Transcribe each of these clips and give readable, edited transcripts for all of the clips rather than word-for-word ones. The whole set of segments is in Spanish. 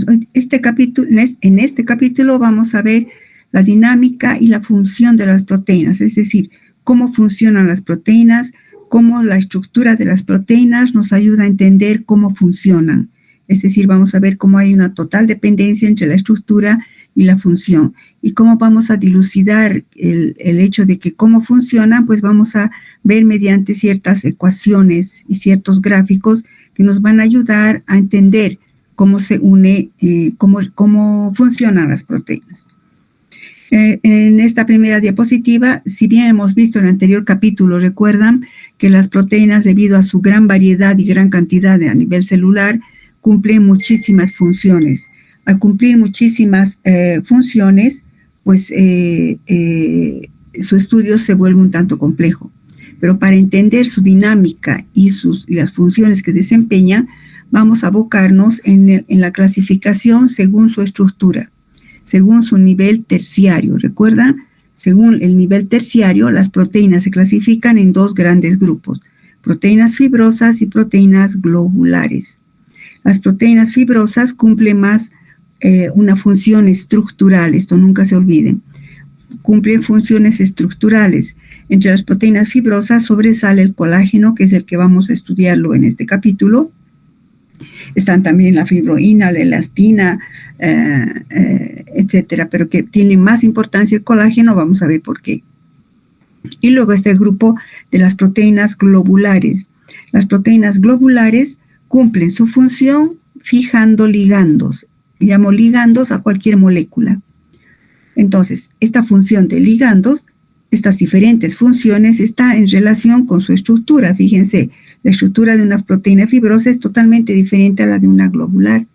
Entonces, en este capítulo vamos a ver la dinámica y la función de las proteínas, es decir, cómo funcionan las proteínas, cómo la estructura de las proteínas nos ayuda a entender cómo funcionan. Es decir, vamos a ver cómo hay una total dependencia entre la estructura y la función. Y cómo vamos a dilucidar el hecho de que cómo funcionan, pues vamos a ver mediante ciertas ecuaciones y ciertos gráficos que nos van a ayudar a entender cómo se une, cómo funcionan las proteínas. En esta primera diapositiva, si bien hemos visto en el anterior capítulo, recuerdan que las proteínas, debido a su gran variedad y gran cantidad a nivel celular, cumplen muchísimas funciones. Al cumplir muchísimas funciones, pues su estudio se vuelve un tanto complejo. Pero para entender su dinámica y las funciones que desempeñan, vamos a abocarnos en la clasificación según su estructura, según su nivel terciario. ¿Recuerdan? Según el nivel terciario, las proteínas se clasifican en dos grandes grupos, proteínas fibrosas y proteínas globulares. Las proteínas fibrosas cumplen más una función estructural, esto nunca se olviden, cumplen funciones estructurales. Entre las proteínas fibrosas sobresale el colágeno, que es el que vamos a estudiarlo en este capítulo. Están también la fibroína, la elastina, etcétera, pero que tiene más importancia el colágeno, vamos a ver por qué. Y luego está el grupo de las proteínas globulares. Las proteínas globulares cumplen su función fijando ligandos. Llamo ligandos a cualquier molécula. Entonces, esta función de ligandos, estas diferentes funciones, está en relación con su estructura. Fíjense, la estructura de una proteína fibrosa es totalmente diferente a la de una globular.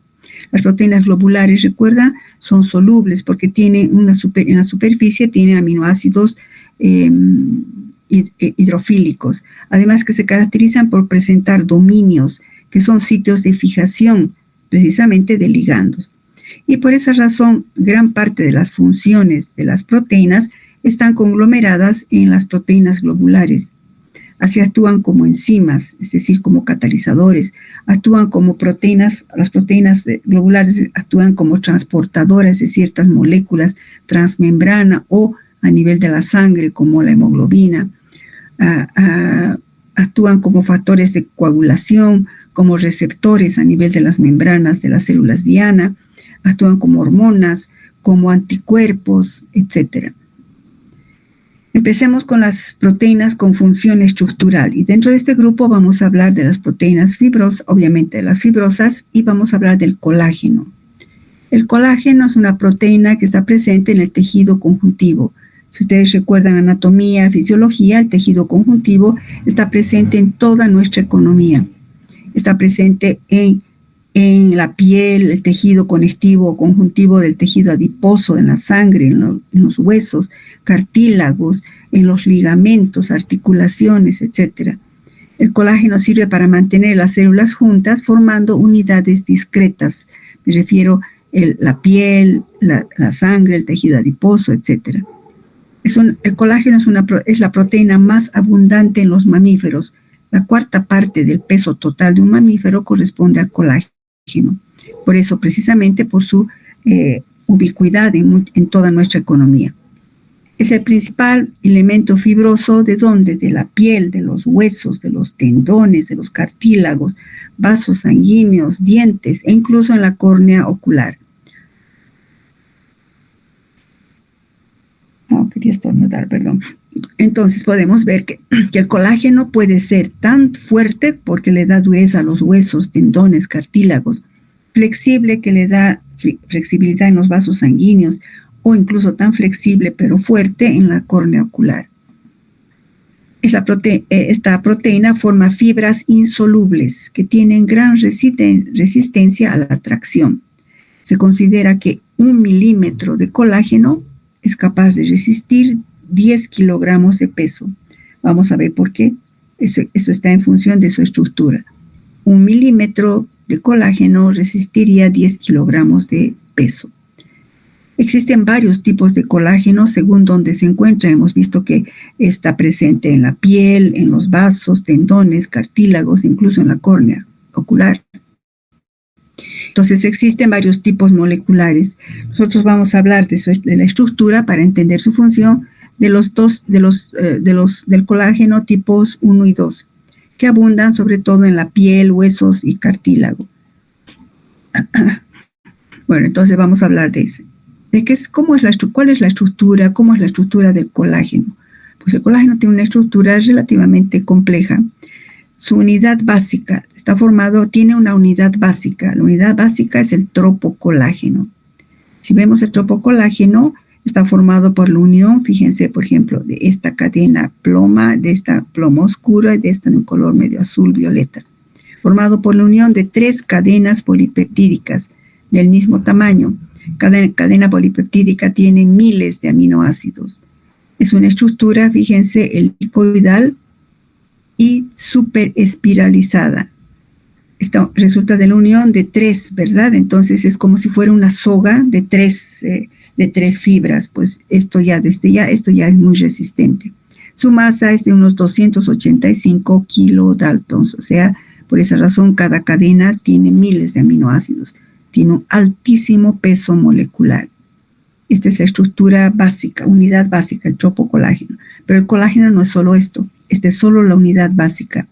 Las proteínas globulares, recuerda, son solubles porque tienen en la superficie tienen aminoácidos hidrofílicos. Además que se caracterizan por presentar dominios, que son sitios de fijación precisamente de ligandos. Y por esa razón, gran parte de las funciones de las proteínas están conglomeradas en las proteínas globulares. Así actúan como enzimas, es decir, como catalizadores, actúan como proteínas, las proteínas globulares actúan como transportadoras de ciertas moléculas transmembrana o a nivel de la sangre, como la hemoglobina, actúan como factores de coagulación, como receptores a nivel de las membranas de las células diana, actúan como hormonas, como anticuerpos, etc. Empecemos con las proteínas con función estructural. Y dentro de este grupo vamos a hablar de las proteínas fibrosas, obviamente de las fibrosas, y vamos a hablar del colágeno. El colágeno es una proteína que está presente en el tejido conjuntivo. Si ustedes recuerdan anatomía, fisiología, el tejido conjuntivo está presente en toda nuestra economía. Está presente en la piel, el tejido conectivo o conjuntivo del tejido adiposo, en la sangre, en los huesos, cartílagos, en los ligamentos, articulaciones, etc. El colágeno sirve para mantener las células juntas formando unidades discretas. Me refiero a la piel, la sangre, el tejido adiposo, etc. El colágeno es la proteína más abundante en los mamíferos. La cuarta parte del peso total de un mamífero corresponde al colágeno. Por eso, precisamente por su ubicuidad en toda nuestra economía. Es el principal elemento fibroso ¿de dónde? De la piel, de los huesos, de los tendones, de los cartílagos, vasos sanguíneos, dientes e incluso en la córnea ocular. Quería estornudar, perdón. Entonces podemos ver que el colágeno puede ser tan fuerte porque le da dureza a los huesos, tendones, cartílagos, flexible que le da flexibilidad en los vasos sanguíneos o incluso tan flexible pero fuerte en la córnea ocular. Esta proteína forma fibras insolubles que tienen gran resistencia a la tracción. Se considera que 1 milímetro de colágeno es capaz de resistir 10 kilogramos de peso. Vamos a ver por qué. Eso está en función de su estructura. 1 milímetro de colágeno resistiría 10 kilogramos de peso. Existen varios tipos de colágeno según donde se encuentra. Hemos visto que está presente en la piel, en los vasos, tendones, cartílagos, incluso en la córnea ocular. Entonces existen varios tipos moleculares. Nosotros vamos a hablar de la estructura para entender su función del colágeno tipos 1 y 2, que abundan sobre todo en la piel, huesos y cartílago. Bueno, entonces vamos a hablar de ese. ¿Cuál es la estructura? ¿Cómo es la estructura del colágeno? Pues el colágeno tiene una estructura relativamente compleja. Su unidad básica tiene una unidad básica. La unidad básica es el tropocolágeno. Si vemos el tropocolágeno, está formado por la unión, fíjense, por ejemplo, de esta cadena ploma, de esta ploma oscura y de esta de un color medio azul violeta. Formado por la unión de 3 cadenas polipeptídicas del mismo tamaño. Cada cadena polipeptídica tiene miles de aminoácidos. Es una estructura, fíjense, helicoidal y superespiralizada. Esto resulta de la unión de 3, ¿verdad? Entonces es como si fuera una soga de 3 fibras. Pues esto ya es muy resistente. Su masa es de unos 285 kilodaltons, o sea, por esa razón cada cadena tiene miles de aminoácidos. Tiene un altísimo peso molecular. Esta es la estructura básica, unidad básica, el tropocolágeno. Pero el colágeno no es solo esto, esta es solo la unidad básica.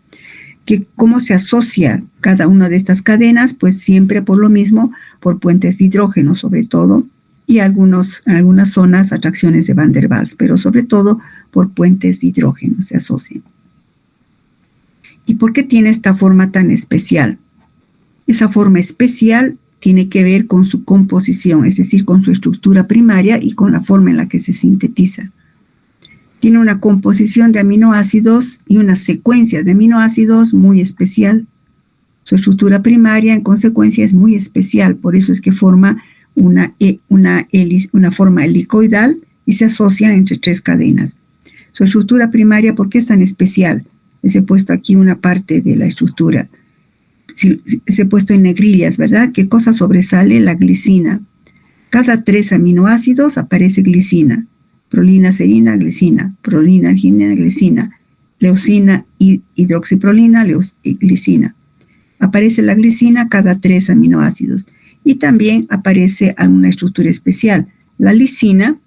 ¿Cómo se asocia cada una de estas cadenas? Pues siempre por lo mismo, por puentes de hidrógeno sobre todo, y en algunas zonas atracciones de Van der Waals, pero sobre todo por puentes de hidrógeno se asocian. ¿Y por qué tiene esta forma tan especial? Esa forma especial tiene que ver con su composición, es decir, con su estructura primaria y con la forma en la que se sintetiza. Tiene una composición de aminoácidos y una secuencia de aminoácidos muy especial. Su estructura primaria, en consecuencia, es muy especial, por eso es que forma una forma helicoidal y se asocia entre 3 cadenas. Su estructura primaria, ¿por qué es tan especial? Les he puesto aquí una parte de la estructura. Se he puesto en negrillas, ¿verdad? ¿Qué cosa sobresale? La glicina. Cada 3 aminoácidos aparece glicina. Prolina, serina, glicina. Prolina, arginina, glicina. Leucina, hidroxiprolina, glicina. Aparece la glicina cada 3 aminoácidos. Y también aparece una estructura especial. La lisina,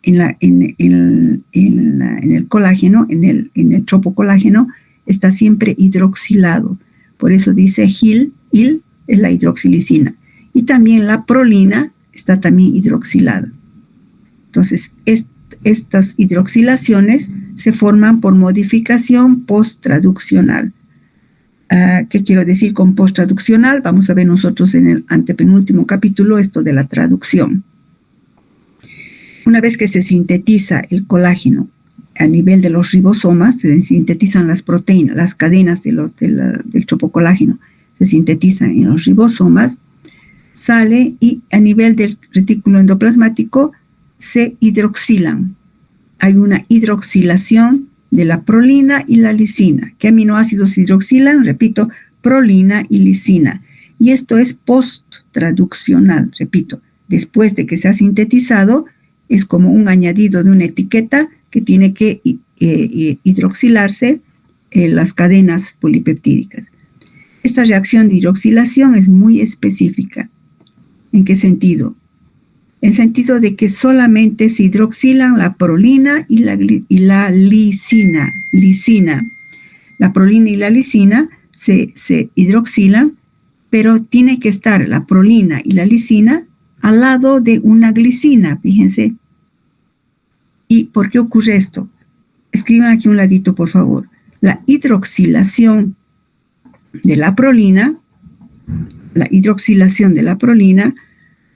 en el colágeno, en el tropocolágeno, está siempre hidroxilado. Por eso dice HIL es la hidroxilisina. Y también la prolina está también hidroxilada. Entonces, estas hidroxilaciones se forman por modificación posttraduccional. ¿Qué quiero decir con posttraduccional? Vamos a ver nosotros en el antepenúltimo capítulo esto de la traducción. Una vez que se sintetiza el colágeno a nivel de los ribosomas, se sintetizan las proteínas, las cadenas del tropocolágeno, se sintetizan en los ribosomas, sale y a nivel del retículo endoplasmático se hidroxilan. Hay una hidroxilación de la prolina y la lisina. ¿Qué aminoácidos hidroxilan? Repito, prolina y lisina. Y esto es posttraduccional, repito. Después de que se ha sintetizado, es como un añadido de una etiqueta que tiene que hidroxilarse las cadenas polipeptídicas. Esta reacción de hidroxilación es muy específica. ¿En qué sentido? En sentido de que solamente se hidroxilan la prolina y la lisina. La prolina y la lisina se hidroxilan, pero tiene que estar la prolina y la lisina al lado de una glicina, fíjense. ¿Y por qué ocurre esto? Escriban aquí un ladito, por favor. La hidroxilación de la prolina,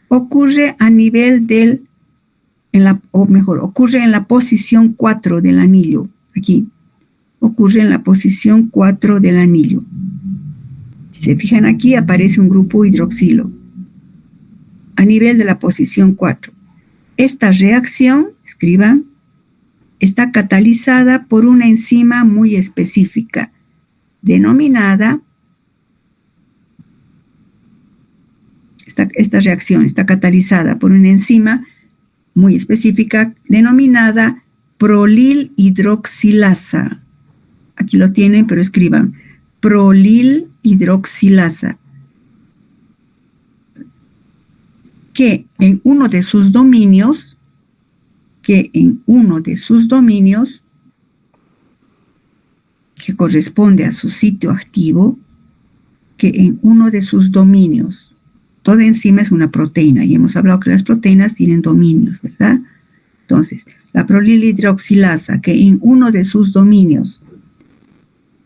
ocurre a nivel ocurre en la posición 4 del anillo, aquí. Ocurre en la posición 4 del anillo. Si se fijan aquí, aparece un grupo hidroxilo a nivel de la posición 4. Esta reacción, escriban, está catalizada por una enzima muy específica, denominada, esta reacción está catalizada por una enzima muy específica denominada prolil hidroxilasa. Aquí lo tienen, pero escriban, prolil hidroxilasa. que en uno de sus dominios, que corresponde a su sitio activo, que en uno de sus dominios, toda enzima es una proteína, y hemos hablado que las proteínas tienen dominios, ¿verdad? Entonces, la prolilhidroxilasa, que en uno de sus dominios,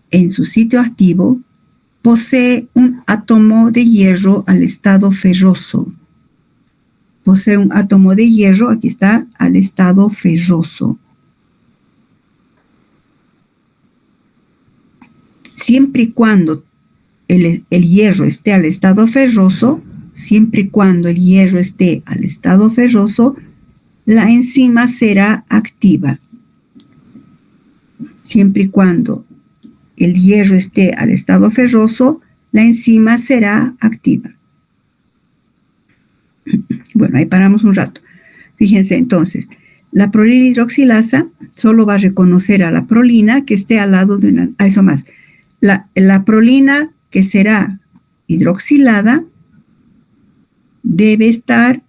en su sitio activo, posee un átomo de hierro al estado ferroso. Posee un átomo de hierro, aquí está, al estado ferroso. Siempre y cuando el hierro esté al estado ferroso, la enzima será activa. Siempre y cuando el hierro esté al estado ferroso, la enzima será activa. Bueno, ahí paramos un rato. Fíjense entonces, la prolilhidroxilasa solo va a reconocer a la prolina que esté al lado de una... eso más. La prolina que será hidroxilada debe estar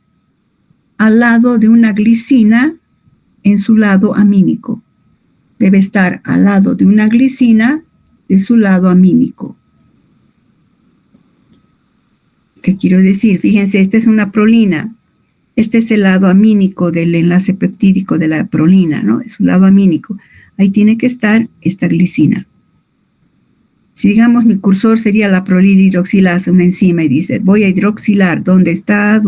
al lado de una glicina en su lado amínico. Debe estar al lado de una glicina de su lado amínico. ¿Qué quiero decir? Fíjense, esta es una prolina. Este es el lado amínico del enlace peptídico de la prolina, ¿no? Es su lado amínico. Ahí tiene que estar esta glicina. Si digamos mi cursor sería la prolilhidroxilasa, una enzima, y dice, voy a hidroxilar, ¿dónde está?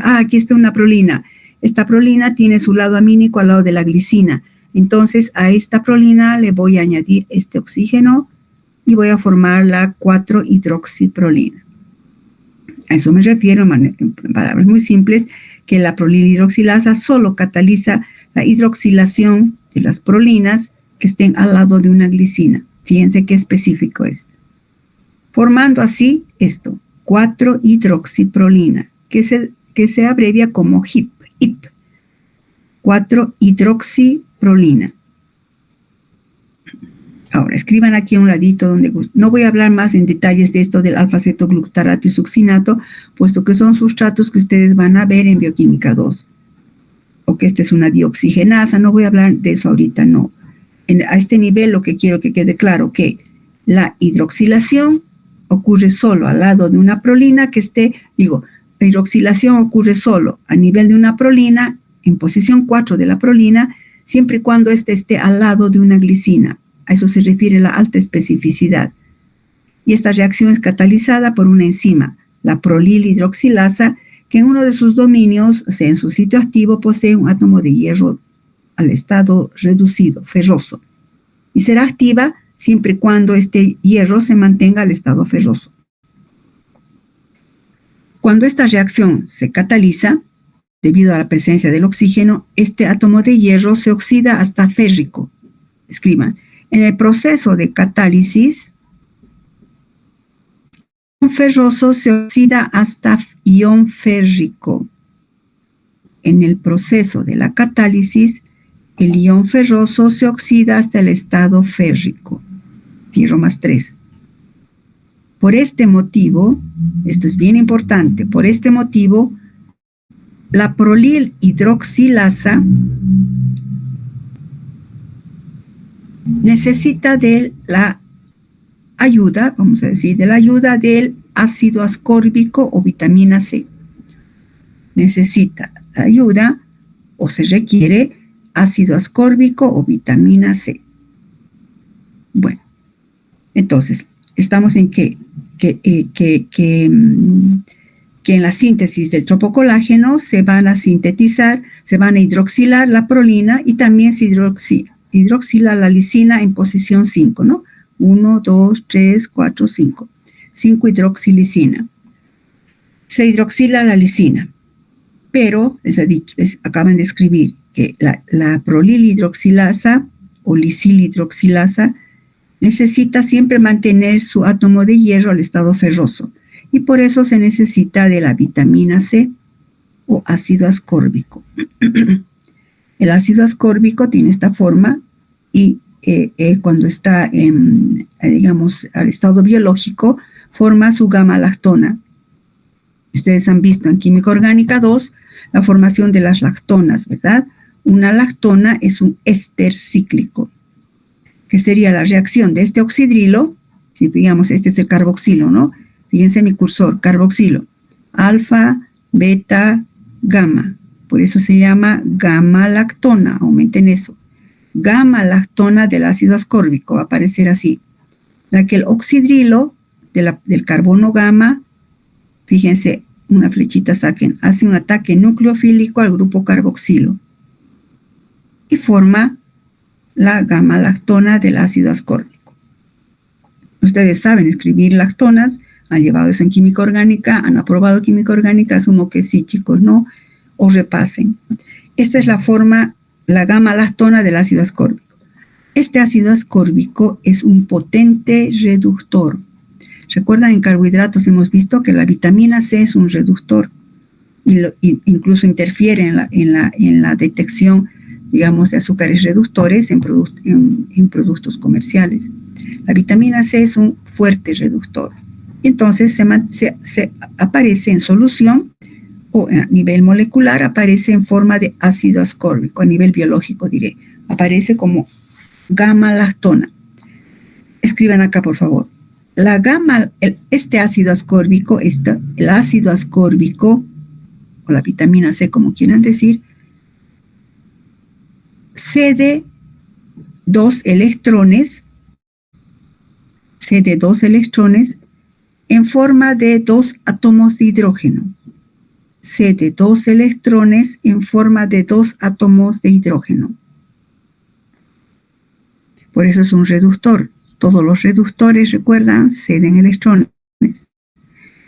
Ah, aquí está una prolina. Esta prolina tiene su lado amínico al lado de la glicina. Entonces, a esta prolina le voy a añadir este oxígeno y voy a formar la 4-hidroxiprolina. A eso me refiero, en palabras muy simples, que la prolilhidroxilasa solo cataliza la hidroxilación de las prolinas que estén al lado de una glicina. Fíjense qué específico es. Formando así esto, 4-hidroxiprolina, que se abrevia como HIP, 4-hidroxiprolina. Ahora, escriban aquí a un ladito donde gusten. No voy a hablar más en detalles de esto del alfa-cetoglutarato y succinato, puesto que son sustratos que ustedes van a ver en Bioquímica 2. O que esta es una dioxigenasa, no voy a hablar de eso ahorita, no. A este nivel lo que quiero que quede claro que la hidroxilación ocurre solo al lado de una prolina que esté, la hidroxilación ocurre solo a nivel de una prolina, en posición 4 de la prolina, siempre y cuando éste esté al lado de una glicina. A eso se refiere la alta especificidad. Y esta reacción es catalizada por una enzima, la prolilhidroxilasa, que en uno de sus dominios, o sea, en su sitio activo, posee un átomo de hierro al estado reducido, ferroso. Y será activa siempre y cuando este hierro se mantenga al estado ferroso. Cuando esta reacción se cataliza, debido a la presencia del oxígeno, este átomo de hierro se oxida hasta férrico. Escriban. En el proceso de catálisis, un ferroso se oxida hasta ion férrico. En el proceso de la catálisis, el ion ferroso se oxida hasta el estado férrico, fierro más 3. Por este motivo, esto es bien importante, por este motivo, la prolilhidroxilasa necesita de la ayuda, vamos a decir, de la ayuda del ácido ascórbico o vitamina C. Necesita la ayuda o se requiere ácido ascórbico o vitamina C. Bueno, entonces, estamos en que en la síntesis del tropocolágeno se van a sintetizar, se van a hidroxilar la prolina y también se hidroxila la lisina en posición 5, ¿no? 1, 2, 3, 4, 5. 5 hidroxilisina. Se hidroxila la lisina, pero les acaban de escribir que la prolilhidroxilasa o lisilhidroxilasa necesita siempre mantener su átomo de hierro al estado ferroso y por eso se necesita de la vitamina C o ácido ascórbico. El ácido ascórbico tiene esta forma y cuando está, digamos, al estado biológico, forma su gamma-lactona. Ustedes han visto en química orgánica 2 la formación de las lactonas, ¿verdad? Una lactona es un éster cíclico, que sería la reacción de este oxidrilo, si digamos este es el carboxilo, ¿no? Fíjense mi cursor, carboxilo, alfa, beta, gamma. Por eso se llama gamma-lactona, aumenten eso. Gamma-lactona del ácido ascórbico, va a aparecer así. La que el oxidrilo del carbono gamma, fíjense, una flechita saquen, hace un ataque nucleofílico al grupo carboxilo y forma la gamma-lactona del ácido ascórbico. Ustedes saben escribir lactonas, han llevado eso en química orgánica, han aprobado química orgánica, asumo que sí, chicos, ¿no? O repasen. Esta es la forma, la gamma-lactona del ácido ascórbico. Este ácido ascórbico es un potente reductor. Recuerdan, en carbohidratos hemos visto que la vitamina C es un reductor y incluso interfiere en la detección, digamos, de azúcares reductores en productos comerciales. La vitamina C es un fuerte reductor. Entonces se aparece en solución o a nivel molecular aparece en forma de ácido ascórbico, a nivel biológico diré. Aparece como gamma-lactona. Escriban acá, por favor. Este ácido ascórbico, el ácido ascórbico, o la vitamina C, como quieran decir, cede dos electrones en forma de 2 átomos de hidrógeno. Cede 2 electrones en forma de 2 átomos de hidrógeno. Por eso es un reductor. Todos los reductores, recuerdan, ceden electrones.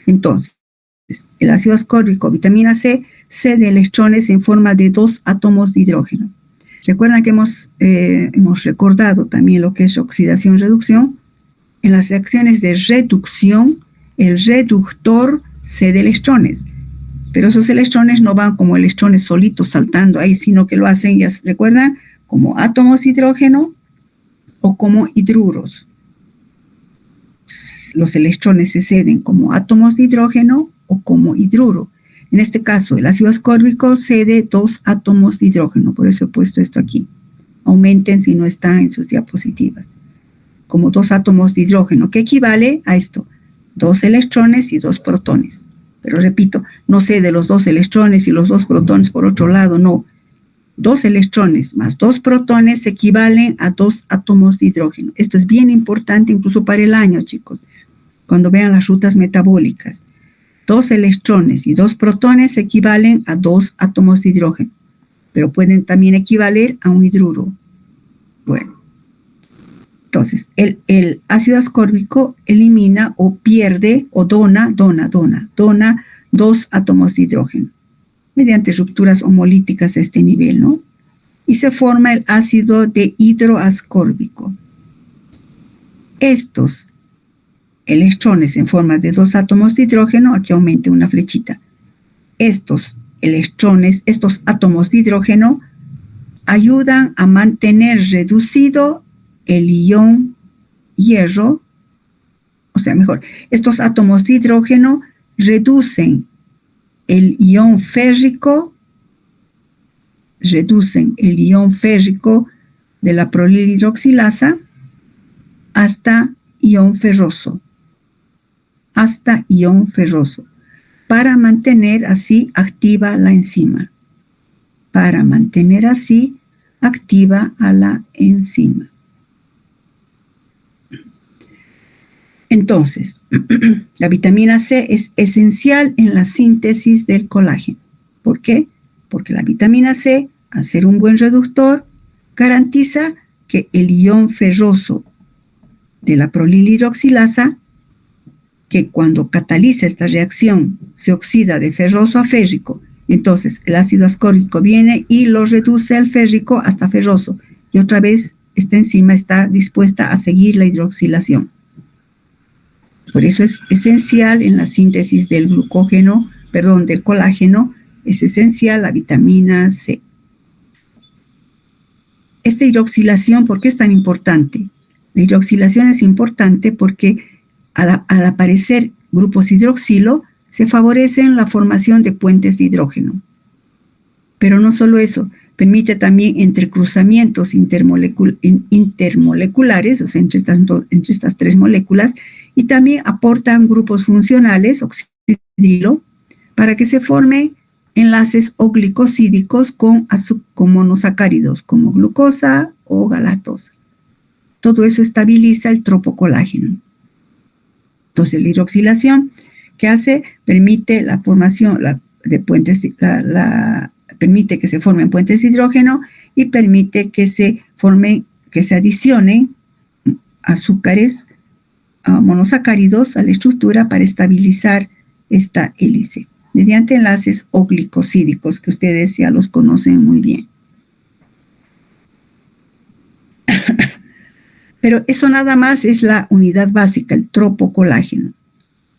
Entonces, el ácido ascórbico, vitamina C, cede electrones en forma de 2 átomos de hidrógeno. Recuerdan que hemos recordado también lo que es oxidación-reducción. En las reacciones de reducción, el reductor cede electrones. Pero esos electrones no van como electrones solitos saltando ahí, sino que lo hacen, ya recuerdan, como átomos de hidrógeno o como hidruros. Los electrones se ceden como átomos de hidrógeno o como hidruro. En este caso, el ácido ascórbico cede 2 átomos de hidrógeno. Por eso he puesto esto aquí. Aumenten si no está en sus diapositivas. Como 2 átomos de hidrógeno, que equivale a esto. 2 electrones y 2 protones. Pero repito, no cede los 2 electrones y los 2 protones por otro lado, no. 2 electrones más 2 protones equivalen a 2 átomos de hidrógeno. Esto es bien importante incluso para el año, chicos, cuando vean las rutas metabólicas. 2 electrones y 2 protones equivalen a 2 átomos de hidrógeno, pero pueden también equivaler a un hidruro. Bueno, entonces el ácido ascórbico elimina o pierde o dona 2 átomos de hidrógeno mediante rupturas homolíticas a este nivel, ¿no? Y se forma el ácido de hidroascórbico. Estos electrones en forma de 2 átomos de hidrógeno, aquí aumente una flechita. Estos electrones, estos átomos de hidrógeno, ayudan a mantener reducido el ion hierro, o sea, mejor, estos átomos de hidrógeno reducen el ion férrico de la prolilhidroxilasa hasta ion ferroso, para mantener así activa la enzima. Entonces, la vitamina C es esencial en la síntesis del colágeno. ¿Por qué? Porque la vitamina C, al ser un buen reductor, garantiza que el ion ferroso de la prolilhidroxilasa, que cuando cataliza esta reacción se oxida de ferroso a férrico, entonces el ácido ascórbico viene y lo reduce al férrico hasta ferroso, y otra vez esta enzima está dispuesta a seguir la hidroxilación. Por eso es esencial en la síntesis del colágeno, es esencial la vitamina C. Esta hidroxilación, ¿por qué es tan importante? La hidroxilación es importante porque al aparecer grupos hidroxilo, se favorecen la formación de puentes de hidrógeno. Pero no solo eso, permite también entrecruzamientos intermoleculares, o sea, entre estas tres moléculas, y también aportan grupos funcionales, oxidrilo, para que se formen enlaces oglicosídicos con monosacáridos, como glucosa o galactosa. Todo eso estabiliza el tropocolágeno. Entonces, la hidroxilación que hace permite la formación de puentes, permite que se formen puentes de hidrógeno y permite que se adicionen azúcares monosacáridos a la estructura para estabilizar esta hélice, mediante enlaces oglicosídicos que ustedes ya los conocen muy bien. Pero eso nada más es la unidad básica, el tropocolágeno.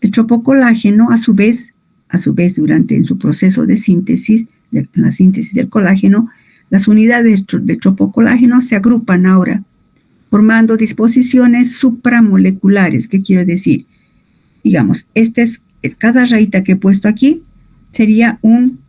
El tropocolágeno, a su vez, en su proceso de síntesis, la síntesis del colágeno, las unidades de tropocolágeno se agrupan ahora, formando disposiciones supramoleculares. ¿Qué quiero decir? Digamos, cada rayita que he puesto aquí sería un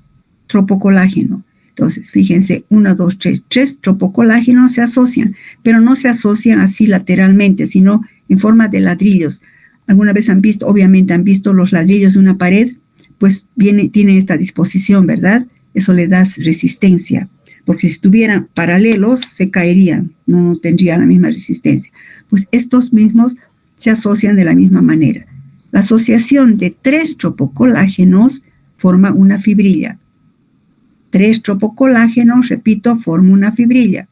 tropocolágeno. Entonces, fíjense, 1, 2, 3, 3 tropocolágenos se asocian, pero no se asocian así lateralmente, sino en forma de ladrillos. ¿Alguna vez obviamente han visto los ladrillos de una pared? Pues tienen esta disposición, ¿verdad? Eso le da resistencia, porque si estuvieran paralelos se caerían, no tendrían la misma resistencia. Pues estos mismos se asocian de la misma manera. La asociación de 3 tropocolágenos forma una fibrilla. 3 tropocolágenos, repito, forman una fibrilla.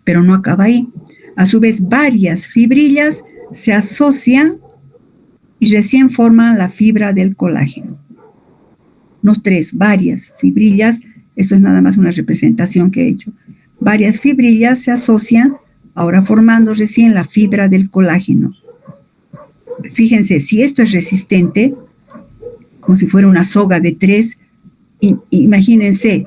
Pero no acaba ahí. A su vez, varias fibrillas se asocian y recién forman la fibra del colágeno. No 3, varias fibrillas. Esto es nada más una representación que he hecho. Varias fibrillas se asocian, ahora formando recién la fibra del colágeno. Fíjense, si esto es resistente, como si fuera una soga de 3, imagínense,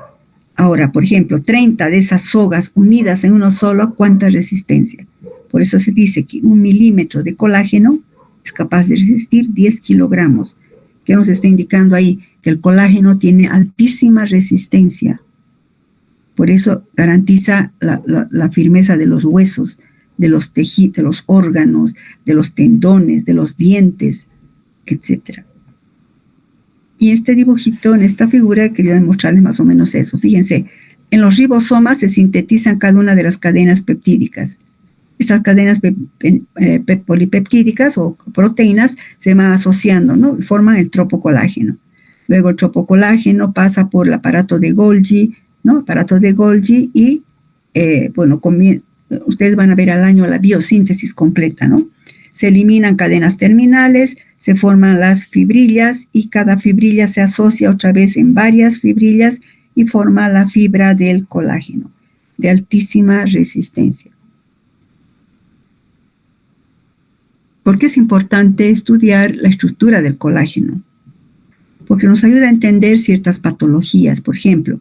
ahora, por ejemplo, 30 de esas sogas unidas en uno solo, ¿cuánta resistencia? Por eso se dice que 1 milímetro de colágeno es capaz de resistir 10 kilogramos. ¿Qué nos está indicando ahí? Que el colágeno tiene altísima resistencia. Por eso garantiza la firmeza de los huesos, de los tejidos, de los órganos, de los tendones, de los dientes, etc. Y este dibujito, en esta figura, quería demostrarles más o menos eso. Fíjense, en los ribosomas se sintetizan cada una de las cadenas peptídicas. Esas cadenas polipeptídicas o proteínas se van asociando, ¿no? Y forman el tropocolágeno. Luego el tropocolágeno pasa por el aparato de Golgi, ¿no? Aparato de Golgi y, ustedes van a ver al año la biosíntesis completa, ¿no? Se eliminan cadenas terminales, se forman las fibrillas y cada fibrilla se asocia otra vez en varias fibrillas y forma la fibra del colágeno, de altísima resistencia. ¿Por qué es importante estudiar la estructura del colágeno? Porque nos ayuda a entender ciertas patologías. Por ejemplo,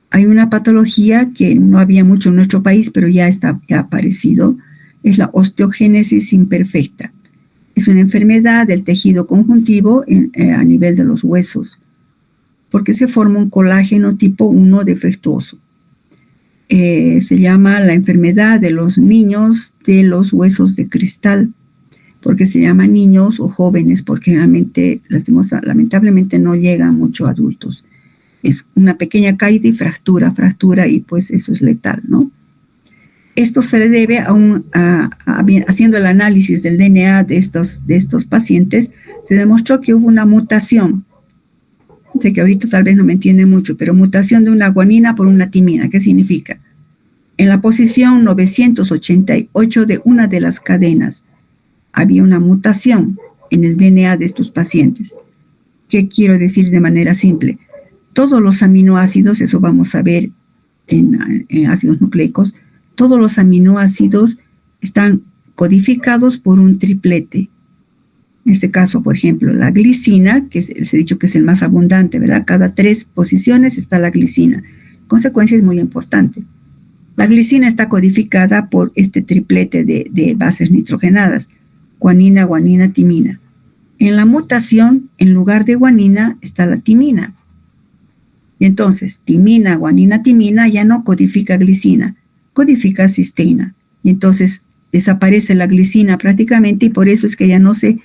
hay una patología que no había mucho en nuestro país, pero ya ha aparecido, es la osteogénesis imperfecta. Es una enfermedad del tejido conjuntivo a nivel de los huesos, porque se forma un colágeno tipo 1 defectuoso. Se llama la enfermedad de los niños de los huesos de cristal, porque se llama niños o jóvenes, porque lamentablemente no llegan mucho a adultos. Es una pequeña caída y fractura, y pues eso es letal, ¿no? Esto se le debe haciendo el análisis del DNA de estos pacientes, se demostró que hubo una mutación. Sé que ahorita tal vez no me entienden mucho, pero mutación de una guanina por una timina. ¿Qué significa? En la posición 988 de una de las cadenas había una mutación en el DNA de estos pacientes. ¿Qué quiero decir de manera simple? Todos los aminoácidos, eso vamos a ver en ácidos nucleicos, todos los aminoácidos están codificados por un triplete. En este caso, por ejemplo, la glicina, que les he dicho que es el más abundante, ¿verdad? Cada 3 posiciones está la glicina. Consecuencia es muy importante. La glicina está codificada por este triplete de bases nitrogenadas, guanina, guanina, timina. En la mutación, en lugar de guanina, está la timina. Y entonces, timina, guanina, timina ya no codifica glicina, codifica cisteína. Y entonces desaparece la glicina prácticamente y por eso es que ya no se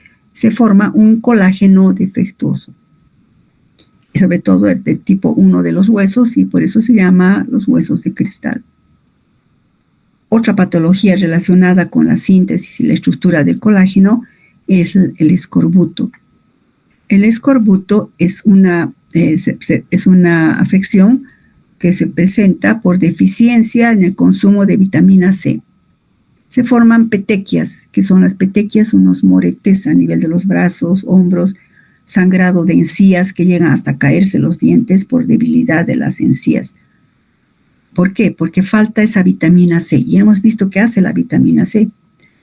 forma un colágeno defectuoso. Y sobre todo el de tipo 1 de los huesos y por eso se llama los huesos de cristal. Otra patología relacionada con la síntesis y la estructura del colágeno es el escorbuto. El escorbuto es una afección que se presenta por deficiencia en el consumo de vitamina C. Se forman petequias, que son las petequias, unos moretes a nivel de los brazos, hombros, sangrado de encías que llegan hasta caerse los dientes por debilidad de las encías. ¿Por qué? Porque falta esa vitamina C. Y hemos visto qué hace la vitamina C.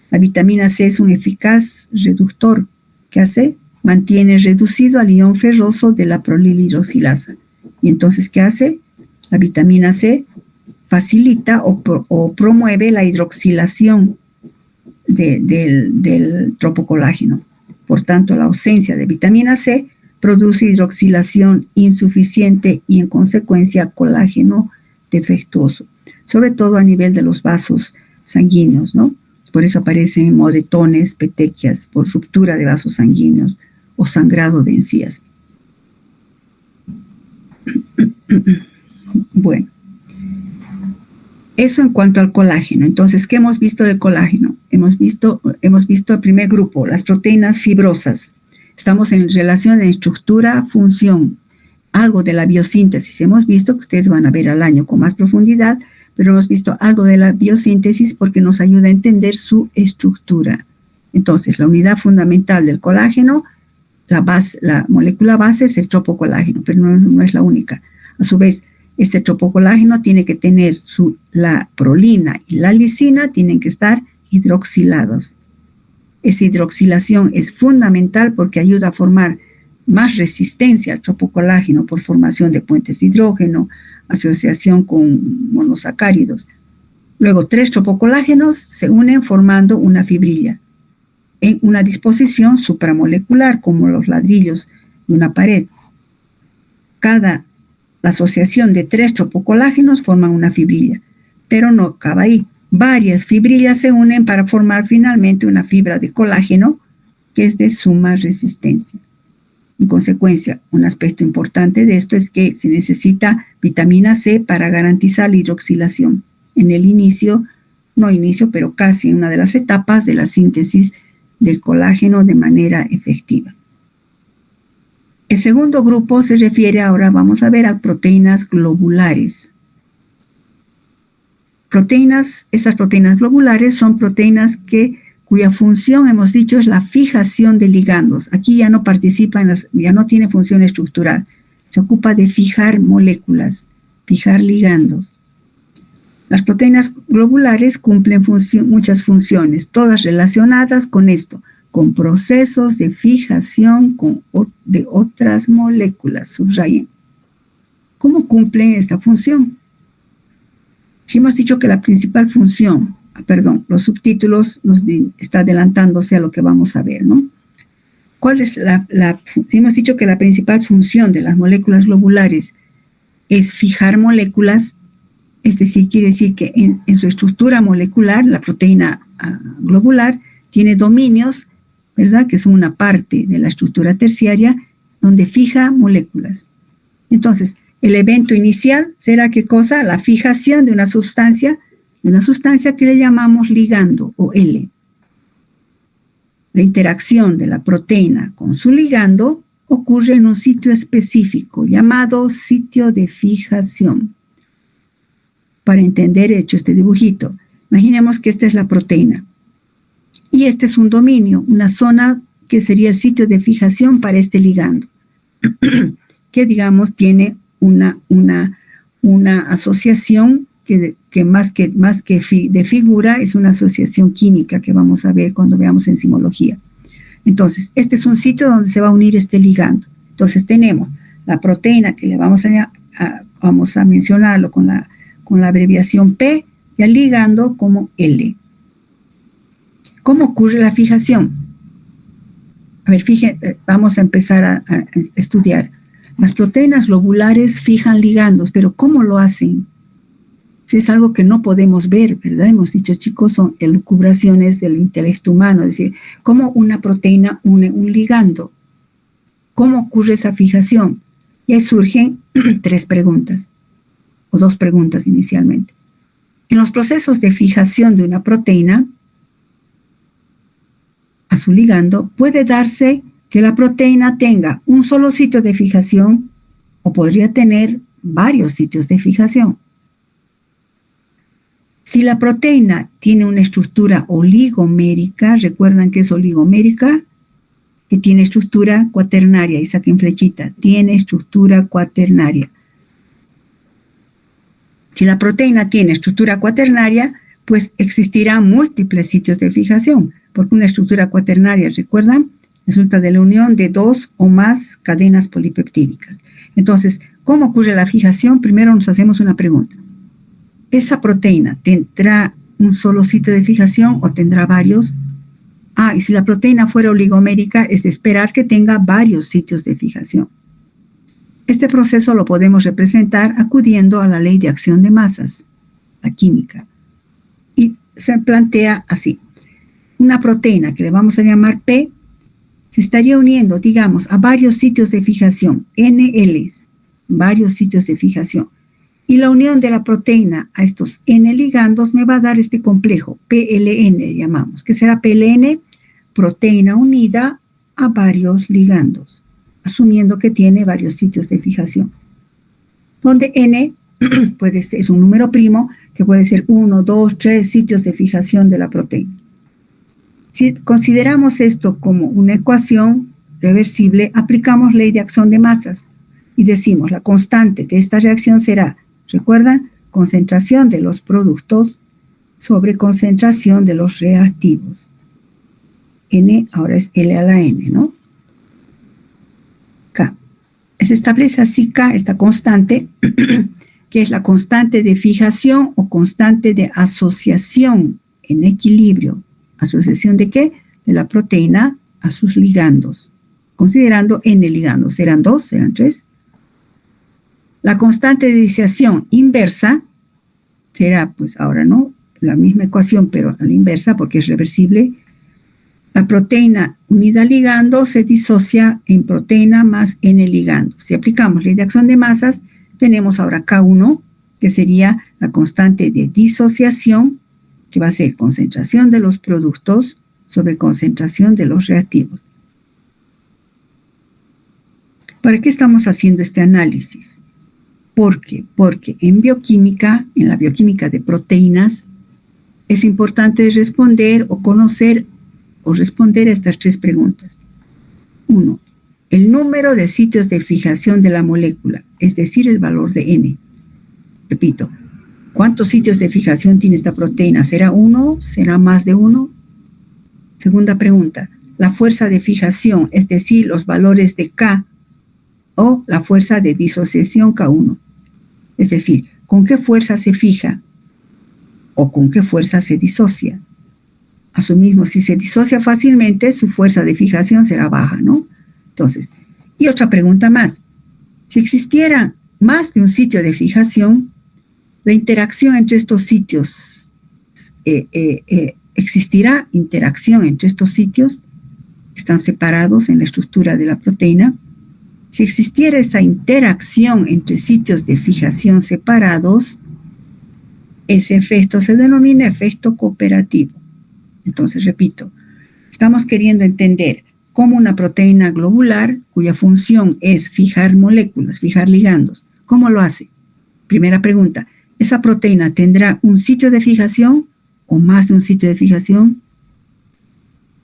La vitamina C es un eficaz reductor. ¿Qué hace? Mantiene reducido al ion ferroso de la prolilhidroxilasa. Y entonces, ¿qué hace? La vitamina C facilita o promueve la hidroxilación del tropocolágeno. Por tanto, la ausencia de vitamina C produce hidroxilación insuficiente y, en consecuencia, colágeno defectuoso, sobre todo a nivel de los vasos sanguíneos, ¿no? Por eso aparecen moretones, petequias, por ruptura de vasos sanguíneos o sangrado de encías. Bueno, eso en cuanto al colágeno. Entonces, ¿qué hemos visto del colágeno? Hemos visto el primer grupo, las proteínas fibrosas. Estamos en relación de estructura, función, algo de la biosíntesis. Hemos visto que ustedes van a ver al año con más profundidad, pero hemos visto algo de la biosíntesis porque nos ayuda a entender su estructura. Entonces, la unidad fundamental del colágeno, la molécula base es el tropocolágeno, pero no es la única. A su vez, este tropocolágeno tiene que tener la prolina y la lisina tienen que estar hidroxilados. Esa hidroxilación es fundamental porque ayuda a formar más resistencia al tropocolágeno por formación de puentes de hidrógeno, asociación con monosacáridos. Luego, 3 tropocolágenos se unen formando una fibrilla en una disposición supramolecular, como los ladrillos de una pared. La asociación de 3 tropocolágenos forman una fibrilla, pero no acaba ahí. Varias fibrillas se unen para formar finalmente una fibra de colágeno que es de suma resistencia. En consecuencia, un aspecto importante de esto es que se necesita vitamina C para garantizar la hidroxilación en el pero casi en una de las etapas de la síntesis del colágeno de manera efectiva. El segundo grupo se refiere ahora, vamos a ver, a proteínas globulares. Estas proteínas globulares son proteínas cuya función, hemos dicho, es la fijación de ligandos. Aquí ya no participa ya no tiene función estructural. Se ocupa de fijar moléculas, fijar ligandos. Las proteínas globulares cumplen muchas funciones, todas relacionadas con esto, con procesos de fijación de otras moléculas. Subrayen. ¿Cómo cumplen esta función? Hemos dicho que la principal función, los subtítulos nos está adelantándose a lo que vamos a ver, ¿no? ¿Cuál es hemos dicho que la principal función de las moléculas globulares es fijar moléculas, es decir, quiere decir que en su estructura molecular, la proteína globular tiene dominios, ¿verdad?, que son una parte de la estructura terciaria donde fija moléculas. Entonces, el evento inicial será ¿qué cosa? La fijación de una sustancia que le llamamos ligando o L. La interacción de la proteína con su ligando ocurre en un sitio específico llamado sitio de fijación. Para entender, he hecho este dibujito. Imaginemos que esta es la proteína y este es un dominio, una zona que sería el sitio de fijación para este ligando, que digamos tiene una asociación que más que de figura es una asociación química que vamos a ver cuando veamos enzimología. Entonces, este es un sitio donde se va a unir este ligando. Entonces, tenemos la proteína que le vamos a mencionarlo con la abreviación P y al ligando como L. ¿Cómo ocurre la fijación? A ver, fíjense, vamos a empezar a estudiar. Las proteínas globulares fijan ligandos, pero ¿cómo lo hacen? Si es algo que no podemos ver, ¿verdad? Hemos dicho, chicos, son elucubraciones del intelecto humano, es decir, ¿cómo una proteína une un ligando? ¿Cómo ocurre esa fijación? Y ahí surgen 3 preguntas, o 2 preguntas inicialmente. En los procesos de fijación de una proteína a su ligando, puede darse que la proteína tenga un solo sitio de fijación o podría tener varios sitios de fijación. Si la proteína tiene una estructura oligomérica, ¿recuerdan qué es oligomérica? Que tiene estructura cuaternaria, y saquen flechita, tiene estructura cuaternaria. Si la proteína tiene estructura cuaternaria, pues existirán múltiples sitios de fijación, porque una estructura cuaternaria, ¿recuerdan? Resulta de la unión de 2 o más cadenas polipeptídicas. Entonces, ¿cómo ocurre la fijación? Primero nos hacemos una pregunta. ¿Esa proteína tendrá un solo sitio de fijación o tendrá varios? Y si la proteína fuera oligomérica, es de esperar que tenga varios sitios de fijación. Este proceso lo podemos representar acudiendo a la ley de acción de masas, la química. Y se plantea así. Una proteína que le vamos a llamar P se estaría uniendo, digamos, a varios sitios de fijación, NLs, varios sitios de fijación. Y la unión de la proteína a estos N ligandos me va a dar este complejo, PLN llamamos, que será PLN, proteína unida a varios ligandos, asumiendo que tiene varios sitios de fijación. Donde N puede ser, es un número primo que puede ser 1, 2, 3 sitios de fijación de la proteína. Si consideramos esto como una ecuación reversible, aplicamos ley de acción de masas y decimos la constante de esta reacción será, ¿recuerdan? Concentración de los productos sobre concentración de los reactivos. N ahora es L a la N, ¿no? K. Se establece así K, esta constante, que es la constante de fijación o constante de asociación en equilibrio. ¿Asociación de qué? De la proteína a sus ligandos. Considerando N ligandos. ¿Serán 2? ¿Serán 3? La constante de disociación inversa será, pues ahora no, la misma ecuación, pero a la inversa porque es reversible. La proteína unida al ligando se disocia en proteína más N ligando. Si aplicamos ley de acción de masas, tenemos ahora K1, que sería la constante de disociación, que va a ser concentración de los productos sobre concentración de los reactivos. ¿Para qué estamos haciendo este análisis? ¿Por qué? Porque en bioquímica, en la bioquímica de proteínas, es importante responder o conocer o responder a estas 3 preguntas. 1. El número de sitios de fijación de la molécula, es decir, el valor de N. Repito, ¿cuántos sitios de fijación tiene esta proteína? ¿Será 1? ¿Será más de 1? Segunda pregunta, la fuerza de fijación, es decir, los valores de K o la fuerza de disociación K1. Es decir, ¿con qué fuerza se fija o con qué fuerza se disocia? Asimismo, si se disocia fácilmente, su fuerza de fijación será baja, ¿no? Entonces, y otra pregunta más. Si existiera más de un sitio de fijación, la interacción entre estos sitios, ¿existirá interacción entre estos sitios? Están separados en la estructura de la proteína. Si existiera esa interacción entre sitios de fijación separados, ese efecto se denomina efecto cooperativo. Entonces, repito, estamos queriendo entender cómo una proteína globular, cuya función es fijar moléculas, fijar ligandos, ¿cómo lo hace? Primera pregunta, ¿esa proteína tendrá un sitio de fijación o más de un sitio de fijación?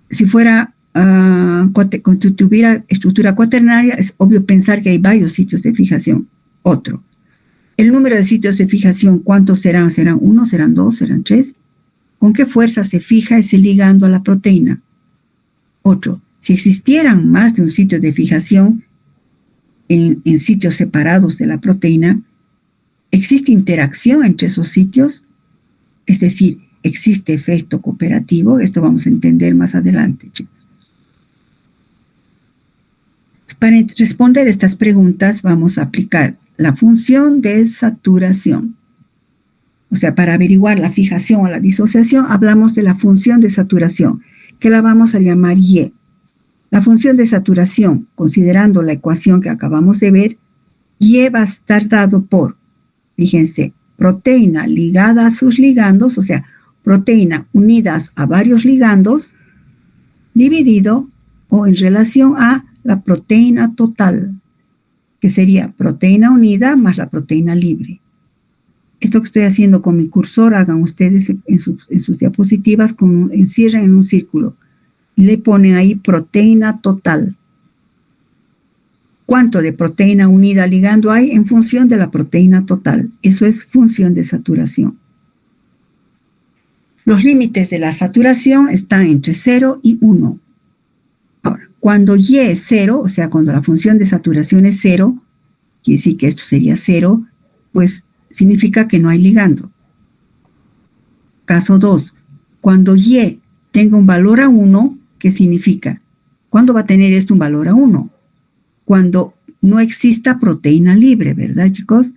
Si fuera, si tuviera estructura cuaternaria, es obvio pensar que hay varios sitios de fijación. Otro, el número de sitios de fijación, ¿cuántos serán? ¿Serán 1? ¿Serán 2? ¿Serán 3? ¿Con qué fuerza se fija ese ligando a la proteína? Otro, si existieran más de un sitio de fijación en sitios separados de la proteína, ¿existe interacción entre esos sitios? Es decir, ¿existe efecto cooperativo? Esto vamos a entender más adelante, chicos. Para responder estas preguntas vamos a aplicar la función de saturación. O sea, para averiguar la fijación o la disociación, hablamos de la función de saturación, que la vamos a llamar Y. La función de saturación, considerando la ecuación que acabamos de ver, Y va a estar dado por, fíjense, proteína ligada a sus ligandos, o sea, proteína unidas a varios ligandos, dividido o en relación a la proteína total, que sería proteína unida más la proteína libre. Esto que estoy haciendo con mi cursor, hagan ustedes en sus diapositivas, encierran en un círculo y le ponen ahí proteína total. ¿Cuánto de proteína unida al ligando hay? En función de la proteína total. Eso es función de saturación. Los límites de la saturación están entre 0 y 1. Ahora, cuando Y es 0, o sea, cuando la función de saturación es 0, quiere decir que esto sería 0, pues significa que no hay ligando. Caso 2, cuando Y tenga un valor a 1, ¿qué significa? ¿Cuándo va a tener esto un valor a 1? Cuando no exista proteína libre, ¿verdad, chicos?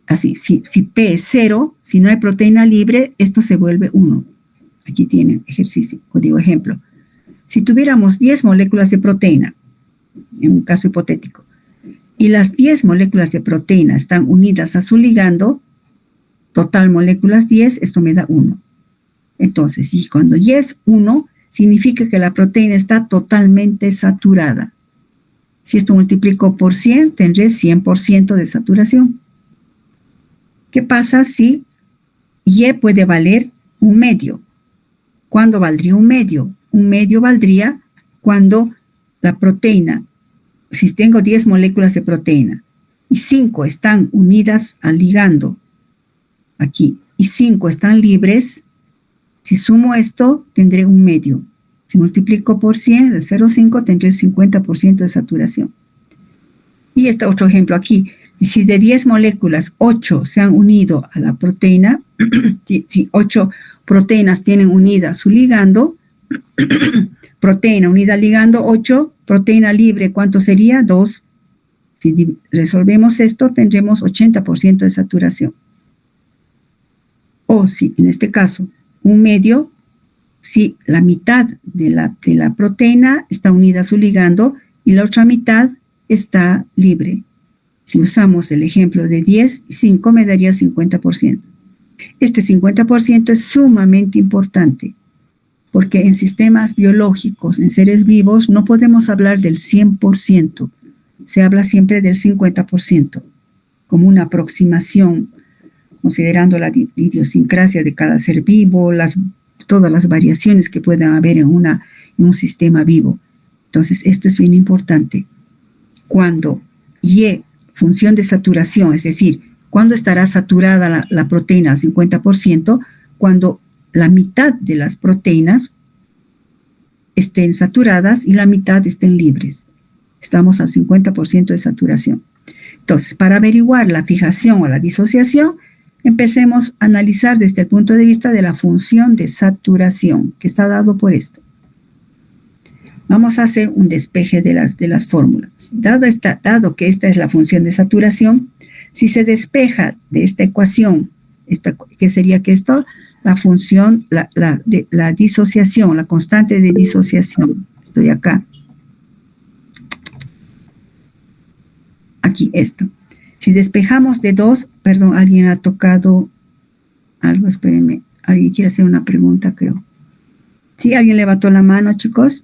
Así, si P es 0, si no hay proteína libre, esto se vuelve 1. Aquí tienen ejercicio, o digo ejemplo. Si tuviéramos 10 moléculas de proteína, en un caso hipotético, y las 10 moléculas de proteína están unidas a su ligando, total moléculas 10, esto me da 1. Entonces, y cuando Y es 1, significa que la proteína está totalmente saturada. Si esto multiplico por 100, tendré 100% de saturación. ¿Qué pasa si Y puede valer un medio? ¿Cuándo valdría un medio? Un medio valdría cuando la proteína, si tengo 10 moléculas de proteína y 5 están unidas al ligando, aquí, y 5 están libres, si sumo esto, tendré un medio. Si multiplico por 100, el 0,5, tendré 50% de saturación. Y este otro ejemplo aquí. Si de 10 moléculas, 8 se han unido a la proteína, si 8 proteínas tienen unida su ligando, proteína unida al ligando, 8, proteína libre, ¿cuánto sería? 2. Si resolvemos esto, tendremos 80% de saturación. O si, en este caso, un medio, si la mitad de la proteína está unida a su ligando y la otra mitad está libre. Si usamos el ejemplo de 10 y 5, me daría 50%. Este 50% es sumamente importante, porque en sistemas biológicos, en seres vivos, no podemos hablar del 100%. Se habla siempre del 50%, como una aproximación, considerando la idiosincrasia de cada ser vivo, todas las variaciones que puedan haber en un sistema vivo. Entonces, esto es bien importante. Cuando Y, función de saturación, es decir, ¿cuándo estará saturada la proteína al 50%? Cuando la mitad de las proteínas estén saturadas y la mitad estén libres. Estamos al 50% de saturación. Entonces, para averiguar la fijación o la disociación, empecemos a analizar desde el punto de vista de la función de saturación, que está dado por esto. Vamos a hacer un despeje de las fórmulas. Dado que esta es la función de saturación, si se despeja de esta ecuación, ¿qué sería que esto? La función, la disociación, la constante de disociación. Estoy acá. Aquí, esto. Si despejamos de 2, perdón, alguien ha tocado algo, espérenme. Alguien quiere hacer una pregunta, creo. ¿Sí? ¿Alguien levantó la mano, chicos?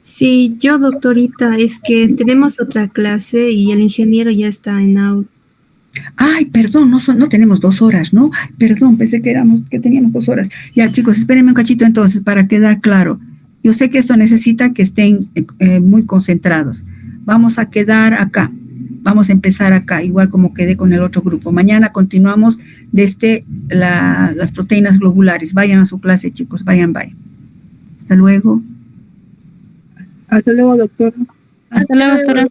Sí, yo, doctorita, es que tenemos otra clase y el ingeniero ya está en out. Ay, perdón, no tenemos 2 horas, ¿no? Ay, perdón, pensé que teníamos 2 horas. Ya, chicos, espérenme un cachito entonces para quedar claro. Yo sé que esto necesita que estén muy concentrados. Vamos a quedar acá. Vamos a empezar acá, igual como quedé con el otro grupo. Mañana continuamos desde las proteínas globulares. Vayan a su clase, chicos. Vayan. Hasta luego. Hasta luego, doctora. Hasta luego, doctora.